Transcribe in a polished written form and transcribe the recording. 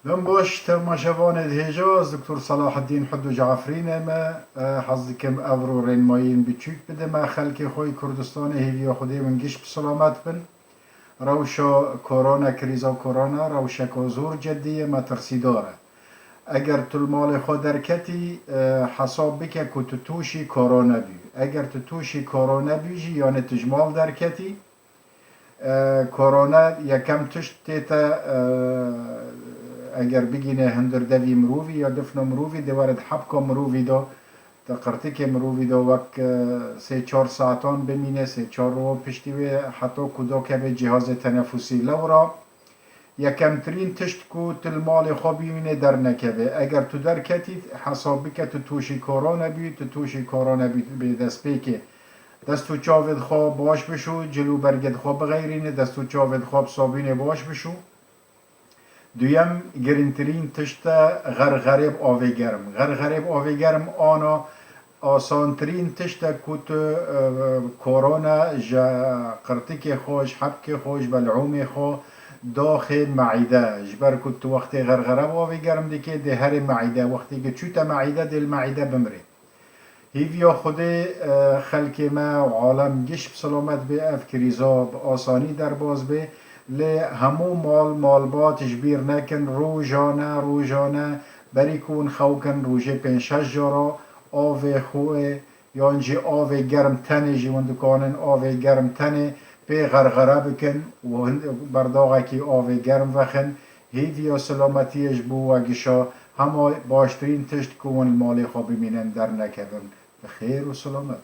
دم باش تماشاوان الهجاز دكتور صلاح الدين حدو جعفرين ما حظكم افرو رين ماين بتشوك بده ما خلقي خوي كردستان هيفيا خدي من جيش بسلامات بن روشا كورونا كريزا كورونا روشا كوزور جدية ما ترسي داره اگر تلمال خود درکتی حساب بکه که توشی کرونا بی اگر توشی کرونا بیجی یعنی تجمال درکتی کرونا یکم تشت تیتا اگر بگینه هندر دوی مرووی یا دفن مرووی دوارد حبکا مرووی دا تقرتک مرووی دا وک 3-4 ساعتان بمینه 3-4 رو پشتیوی حتی کدا که به جهاز تنفسی لورا یکمترین تشت کو تلمال خوابی مینه در نکوه اگر تو در کتید حسابی که تو توشی کرونا بی تو توشی کرونا بی به دست پیکه دستو چاوید خواب باش بشو جلو برگد خواب غیرینه دستو چاوید خواب سابینه باش بشو دویم گرینترین تشت غرغرب آوی گرم غرغرب آوی گرم آنا آسانترین تشت کت کرونا جا قرتک خوش حبک خوش بلعوم خو داخل معده جبر كنت وقت غرغره آوی گرم دیگه ده هر معده وقتی که چوت معده دل معده بمره هیویا خود خلق ما و عالم گش بسلامت به افکریزا آسانی در باز به لی همو مالبات جبیر نکن روزانه بری کن خوکن روزه 5-6 جارا آوی خوه یا انجی آوی گرم تنه جوندکانن آوی گرم تنه به غرغره بکن و برداغه که آوی گرم وخن هیویا سلامتیش بو و گشا همه باشترین تشت کون مالی خواب بمینن در نکبن بخیر و سلامت